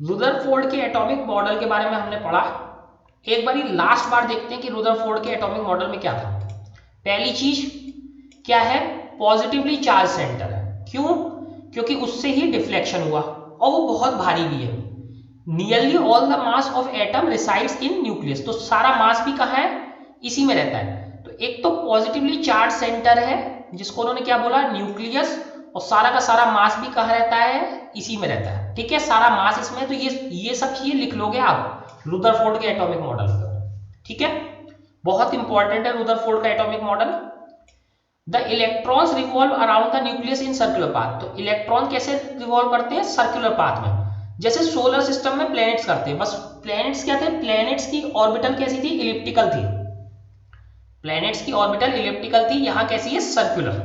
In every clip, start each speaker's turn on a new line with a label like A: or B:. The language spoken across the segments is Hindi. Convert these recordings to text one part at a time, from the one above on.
A: रुदरफोर्ड के एटॉमिक मॉडल के बारे में हमने पढ़ा। एक बार लास्ट बार देखते हैं कि रुदरफोर्ड के एटॉमिक मॉडल में क्या था। पहली चीज क्या है, पॉजिटिवली चार्ज सेंटर है। क्यों? क्योंकि उससे ही डिफ्लेक्शन हुआ और वो बहुत भारी भी है। Nearly all the mass of atom resides in nucleus, तो सारा मास भी कहाँ है, इसी में रहता है। तो एक तो पॉजिटिवली चार्ज सेंटर है जिसको उन्होंने क्या बोला, न्यूक्लियस, और सारा का सारा मास भी कहाँ रहता है, इसी में रहता है। ठीक है, सारा मास इसमें, तो ये सब चीजें लिख लोगे आप रुदरफोर्ड के एटॉमिक मॉडल पर। ठीक है, बहुत इंपॉर्टेंट है रुदरफोर्ड का atomic model. The electrons revolve around the nucleus in circular path, तो इलेक्ट्रॉन कैसे रिवॉल्व करते हैं, सर्कुलर पाथ में, जैसे सोलर सिस्टम में प्लैनेट्स करते हैं। बस प्लैनेट्स क्या थे, प्लैनेट्स की ऑर्बिटल कैसी थी, इलिप्टिकल थी। प्लैनेट्स की ऑर्बिटल इलिप्टिकल थी, यहां कैसी है, सर्कुलर।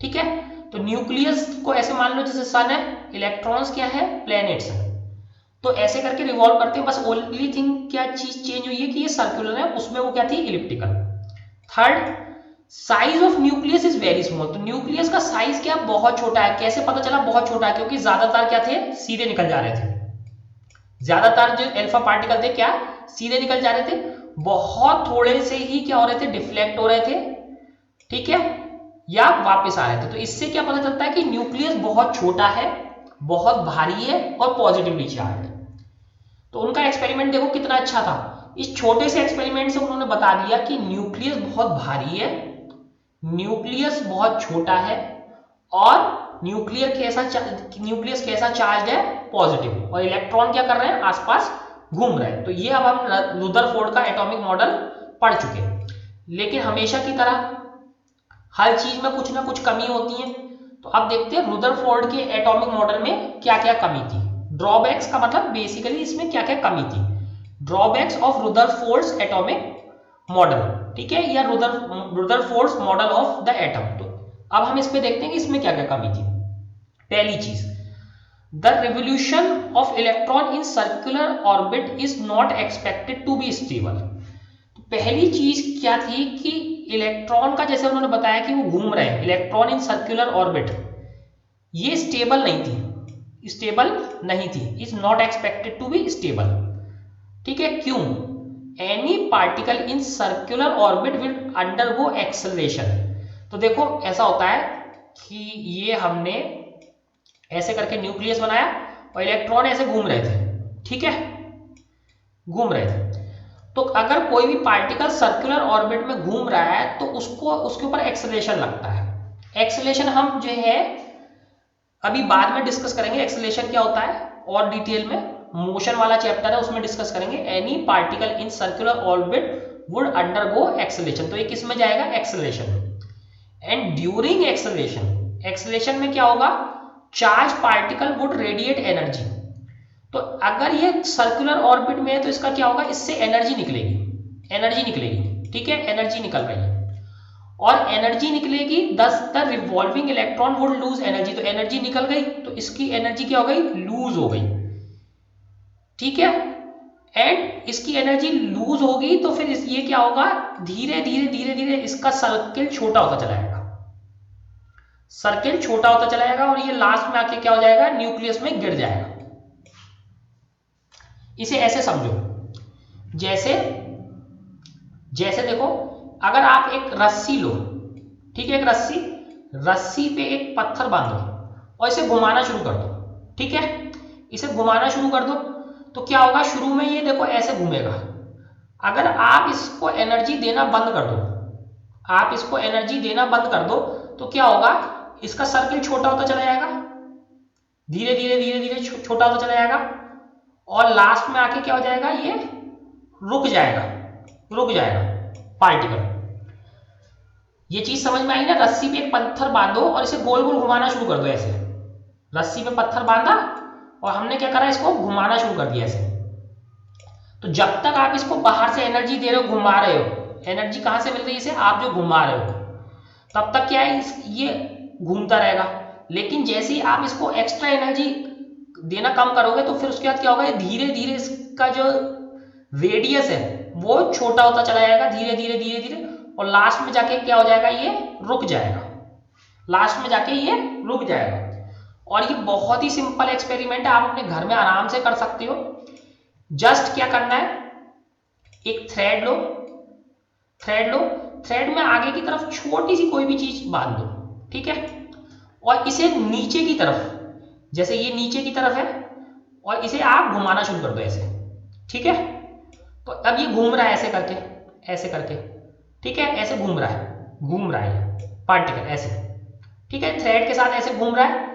A: ठीक है, तो न्यूक्लियस को ऐसे मान लो जैसे सन है, इलेक्ट्रॉन्स क्या है, प्लैनेट्स है, तो ऐसे करके रिवॉल्व करते हैं। बस ओनली थिंग क्या चीज चेंज हुई है कि ये सर्कुलर है, उसमें वो क्या थी, elliptical. Third, size of nucleus is very small, तो न्यूक्लियस का साइज क्या, बहुत छोटा है। कैसे पता चला बहुत छोटा है, क्योंकि ज्यादातर क्या थे, सीधे निकल जा रहे थे। ज्यादातर जो अल्फा पार्टिकल थे क्या, सीधे निकल जा रहे थे। बहुत थोड़े से ही क्या हो रहे थे, डिफ्लेक्ट हो रहे थे। ठीक है, या वापस आ रहे थे। तो इससे क्या पता चलता है कि न्यूक्लियस बहुत छोटा है, बहुत भारी है और पॉजिटिवली चार्ज है। तो उनका एक्सपेरिमेंट देखो कितना अच्छा था। इस छोटे से एक्सपेरिमेंट से उन्होंने बता दिया कि न्यूक्लियस बहुत भारी है, न्यूक्लियस बहुत छोटा है, और न्यूक्लियस कैसा चार्ज है, पॉजिटिव, और इलेक्ट्रॉन क्या कर रहे हैं, आसपास घूम रहे हैं। तो ये अब हम रुदरफोर्ड का एटॉमिक मॉडल पढ़ चुके हैं। लेकिन हमेशा की तरह हर चीज में कुछ ना कुछ कमी होती है। तो अब देखते हैं रुदरफोर्ड के एटॉमिक मॉडल में क्या क्या कमी थी। ड्रॉबैक्स का मतलब बेसिकली इसमें क्या क्या कमी थी, ड्रॉबैक्स ऑफ रुदरफोर्ड्स एटॉमिक मॉडल। ठीक है, या रुदरफोर्ड्स मॉडल ऑफ द एटम। तो अब हम इस पे देखते हैं कि इसमें क्या क्या कमी थी। पहली चीज, the revolution of electron in circular orbit is not expected to be stable. पहली चीज क्या थी कि इलेक्ट्रॉन का, जैसे उन्होंने बताया कि वो घूम रहे हैं, इलेक्ट्रॉन इन सर्कुलर ऑर्बिट, ये स्टेबल नहीं थी, स्टेबल नहीं थी, is not expected to be stable. ठीक है, क्यों, any particle in circular orbit will undergo acceleration. तो देखो ऐसा होता है कि ये हमने ऐसे करके न्यूक्लियस बनाया और इलेक्ट्रॉन ऐसे घूम रहे थे। ठीक है, घूम रहे थे। तो अगर कोई भी पार्टिकल सर्कुलर ऑर्बिट में घूम रहा है तो उसको उसके ऊपर एक्सेलरेशन लगता है। एक्सेलरेशन हम जो है अभी बाद में डिस्कस करेंगे, एक्सेलरेशन क्या होता है, और डिटेल में मोशन वाला चैप्टर है उसमें डिस्कस करेंगे। Any particle in circular orbit would undergo acceleration, तो ये किस में जाएगा, एक्सेलरेशन में। एंड ड्यूरिंग एक्सेलरेशन, एक्सेलरेशन में क्या होगा, charge particle would radiate energy. तो अगर ये सर्कुलर ऑर्बिट में है तो इसका क्या होगा, इससे एनर्जी निकलेगी, एनर्जी निकलेगी। ठीक है, एनर्जी निकल रही है, और एनर्जी निकलेगी, दस the revolving electron would lose energy. तो एनर्जी निकल गई तो इसकी एनर्जी क्या हो गई, लूज हो गई। ठीक है, एंड इसकी एनर्जी लूज होगी तो फिर ये क्या होगा, धीरे धीरे धीरे धीरे इसका सर्किल छोटा होता चला जाएगा, सर्किल छोटा होता चला जाएगा, और ये लास्ट में आके क्या हो जाएगा, न्यूक्लियस में गिर जाएगा। इसे ऐसे समझो, जैसे जैसे देखो, अगर आप एक रस्सी लो, ठीक है, एक रस्सी, रस्सी पे एक पत्थर बांधो और इसे घुमाना शुरू कर दो। ठीक है, इसे घुमाना शुरू कर दो तो क्या होगा, शुरू में ये देखो ऐसे घूमेगा। अगर आप इसको एनर्जी देना बंद कर दो, आप इसको एनर्जी देना बंद कर दो, तो क्या होगा, इसका सर्किल छोटा होता चला जाएगा, धीरे धीरे धीरे धीरे छोटा होता चला जाएगा, और लास्ट में आके क्या हो जाएगा, ये रुक जाएगा, रुक जाएगा पार्टिकल। ये चीज समझ में आई ना, रस्सी पे एक पत्थर बांधो और इसे गोल गोल घुमाना शुरू कर दो ऐसे। रस्सी पे पत्थर बांधा और हमने क्या करा, इसको घुमाना शुरू कर दिया ऐसे। तो जब तक आप इसको बाहर से एनर्जी दे रहे हो, घुमा रहे हो, एनर्जी कहां से मिल रही है इसे, आप जो घुमा रहे हो, तब तक क्या है, ये घूमता रहेगा। लेकिन जैसे ही आप इसको एक्स्ट्रा एनर्जी देना कम करोगे तो फिर उसके बाद क्या होगा, धीरे धीरे इसका जो रेडियस है वो छोटा होता चला जाएगा, धीरे धीरे धीरे धीरे, और लास्ट में जाके क्या हो जाएगा, ये रुक जाएगा, लास्ट में जाके ये रुक जाएगा। और ये बहुत ही सिंपल एक्सपेरिमेंट है, आप अपने घर में आराम से कर सकते हो। जस्ट क्या करना है, एक थ्रेड लो, थ्रेड में आगे की तरफ छोटी सी कोई भी चीज बांध दो, ठीक है, और इसे नीचे की तरफ, जैसे ये नीचे की तरफ है, और इसे आप घुमाना शुरू कर दो ऐसे, ठीक है। तो अब ये घूम रहा है ऐसे करके, ऐसे करके, ठीक है, ऐसे घूम रहा है ये पार्टिकल ऐसे, ठीक है, थ्रेड के साथ ऐसे घूम रहा है।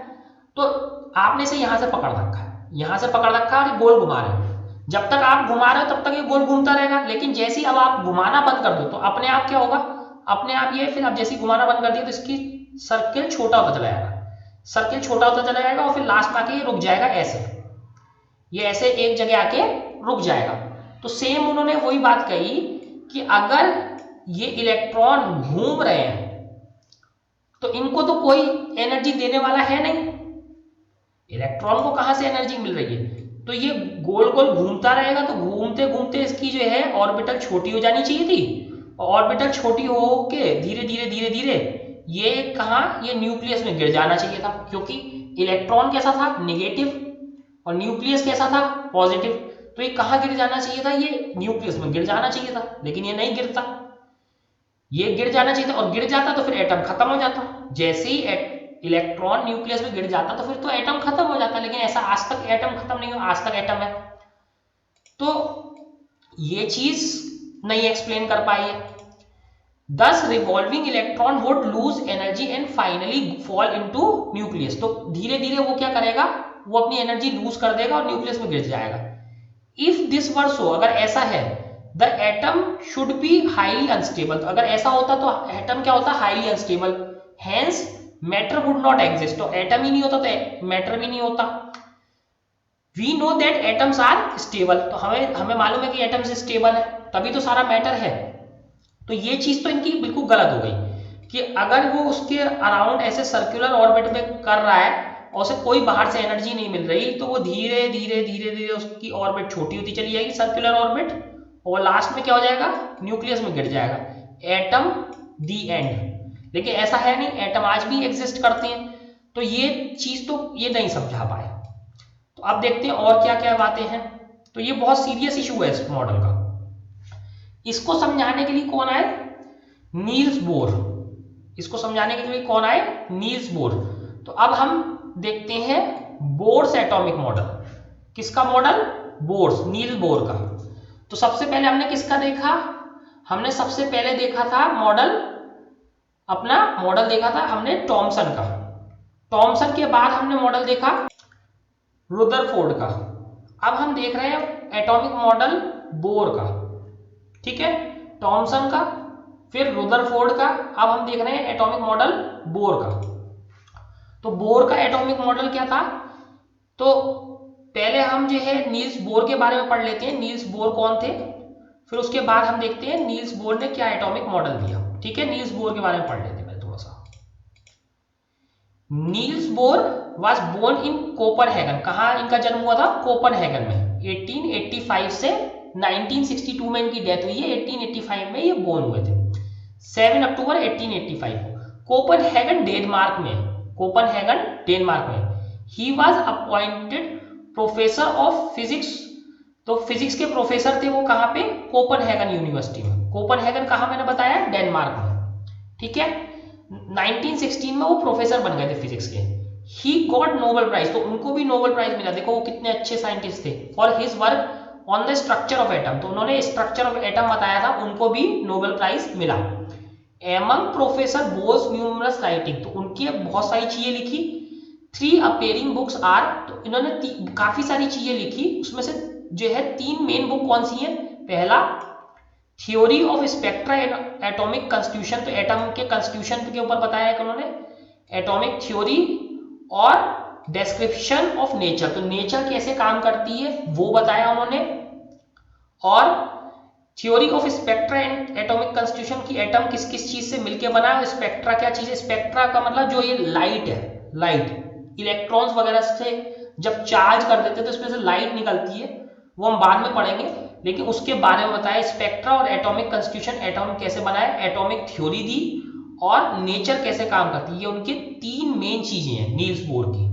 A: तो आपने इसे यहां से पकड़ रखा है, यहां से पकड़ रखा है और गोल घुमा रहे हो। जब तक आप घुमा रहे हो तब तक ये गोल घूमता रहेगा, लेकिन जैसे ही अब आप घुमाना बंद कर दो तो अपने आप क्या होगा, अपने आप ये फिर आप जैसे ही घुमाना बंद कर दिया तो इसकी सर्किल छोटा होता चला जाएगा, सर्किल छोटा होता चला जाएगा, और फिर लास्ट में आके ये रुक जाएगा ऐसे, ये ऐसे एक जगह आके रुक जाएगा। तो सेम उन्होंने वही बात कही कि अगर ये इलेक्ट्रॉन घूम रहे हैं तो इनको तो कोई एनर्जी देने वाला है नहीं, इलेक्ट्रॉन को कहां से एनर्जी मिल रही है, तो ये गोल गोल घूमता रहेगा, तो घूमते घूमते इसकी जो है ऑर्बिटल छोटी हो जानी चाहिए थी, और ऑर्बिटल छोटी हो के धीरे धीरे धीरे धीरे ये कहां, ये न्यूक्लियस में गिर जाना चाहिए था, क्योंकि इलेक्ट्रॉन कैसा था, नेगेटिव, और न्यूक्लियस कैसा था, पॉजिटिव। तो ये कहां गिर जाना चाहिए था, ये न्यूक्लियस में गिर जाना चाहिए था, लेकिन ये नहीं गिरता, ये गिर जाना चाहिए था, और गिर जाता तो फिर एटम खत्म हो जाता। जैसे ही इलेक्ट्रॉन न्यूक्लियस में गिर जाता तो फिर तो एटम खत्म हो जाता, लेकिन ऐसा आज तक एटम खत्म नहीं हुआ, आज तक एटम है। तो ये चीज नहीं एक्सप्लेन कर पाई है। Thus revolving electron would lose energy and finally fall into nucleus। तो धीरे धीरे वो क्या करेगा, वो अपनी एनर्जी लूज कर देगा और न्यूक्लियस में गिर जाएगा। इफ दिस वर सो, अगर ऐसा है, the atom should be highly unstable, तो अगर ऐसा होता तो एटम क्या होता, highly unstable, hence matter would not exist, तो एटम ही नहीं होता तो मैटर भी नहीं होता। We know that atoms are stable, तो हमें मालूम है कि एटम्स स्टेबल है, तभी तो सारा मैटर है। तो ये चीज तो इनकी बिल्कुल गलत हो गई कि अगर वो उसके अराउंड ऐसे सर्कुलर ऑर्बिट में कर रहा है और उसे कोई बाहर से एनर्जी नहीं मिल रही, तो वो धीरे धीरे धीरे धीरे उसकी ऑर्बिट छोटी होती चली जाएगी, सर्कुलर ऑर्बिट, और लास्ट में क्या हो जाएगा, न्यूक्लियस में गिर जाएगा, एटम दी एंड। लेकिन ऐसा है नहीं, एटम आज भी एग्जिस्ट करते हैं। तो ये चीज तो ये नहीं समझा पाए। तो अब देखते हैं और क्या क्या बातें हैं। तो ये बहुत सीरियस इशू है इस मॉडल का। इसको समझाने के लिए कौन आए, नील्स बोर। इसको समझाने के लिए कौन आए, नील्स बोर। तो अब हम देखते हैं बोर्स एटॉमिक मॉडल। किसका मॉडल, बोर्स, नील बोर का। तो सबसे पहले हमने किसका देखा, हमने सबसे पहले देखा था मॉडल, अपना मॉडल देखा था हमने थॉमसन का। थॉमसन के बाद हमने मॉडल देखा रुदरफोर्ड का। अब हम देख रहे हैं एटॉमिक मॉडल बोर का, ठीक है, थॉमसन का, फिर रुदरफोर्ड का, अब हम देख रहे हैं एटॉमिक मॉडल बोर का। तो बोर का एटॉमिक मॉडल क्या था, तो पहले हम जो है नील्स बोर के बारे में पढ़ लेते हैं, नील्स बोर कौन थे, फिर उसके बाद हम देखते हैं नील्स बोर ने क्या एटॉमिक मॉडल दिया, ठीक है। नील्स बोर के बारे में पढ़ लेते हैं थोड़ा सा। Niels Bohr was born in Copenhagen, कहाँ इनका जन्म हुआ था, कोपनहेगन में, 1885 से 1962 में इनकी डेथ हुई है, 1885 में ये बोर्न हुए थे, 7 अक्टूबर 1885 को, कोपनहेगन डेनमार्क में, कोपनहेगन डेनमार्क में। He was appointed professor of physics, तो फिजिक्स के प्रोफेसर थे वो कहाँ पे, कोपनहेगन यूनिवर्सिटी में। कोपनहेगन कहाँ मैंने बताया, डेनमार्क में, ठीक है। 1916 में वो प्रोफेसर बन गए थे फिजिक्स के। ही गॉट नोबेल प्राइज, तो उनको भी नोबेल प्राइज मिला, देखो वो कितने अच्छे साइंटिस्ट थे, for his work on the structure of atom, तो उन्होंने स्ट्रक्चर ऑफ एटम बताया था, उनको भी नोबेल प्राइज मिला। Among professor Bohr's numerous writing, तो उनकी बहुत सारी चीजें लिखी। 3 अपेयरिंग बुक्स आर, तो इन्होंने काफी सारी चीजें लिखी, उसमें से जो है 3 मेन बुक कौन सी है, पहला theory of spectra atomic constitution, तो एटम के कंस्टिट्यूशन के ऊपर बताया है कि उन्होंने एटॉमिक थ्योरी, और डिस्क्रिप्शन ऑफ नेचर, तो नेचर कैसे काम करती है वो बताया उन्होंने, और theory of spectra and atomic constitution की एटम किस किस चीज से मिलकर बना है, स्पेक्ट्रा क्या चीज है, स्पेक्ट्रा का मतलब जो ये लाइट है, लाइट इलेक्ट्रॉन्स वगैरह से जब चार्ज कर देते हैं तो इसमें से लाइट निकलती है, वो हम बाद में पढ़ेंगे, लेकिन उसके बारे में बताया स्पेक्ट्रा और एटॉमिक कंस्टिट्यूशन, एटॉमिक कैसे बना है, एटॉमिक थ्योरी दी, और नेचर कैसे काम करती है। ये उनकी 3 मेन चीजें हैं नील्स बोर की।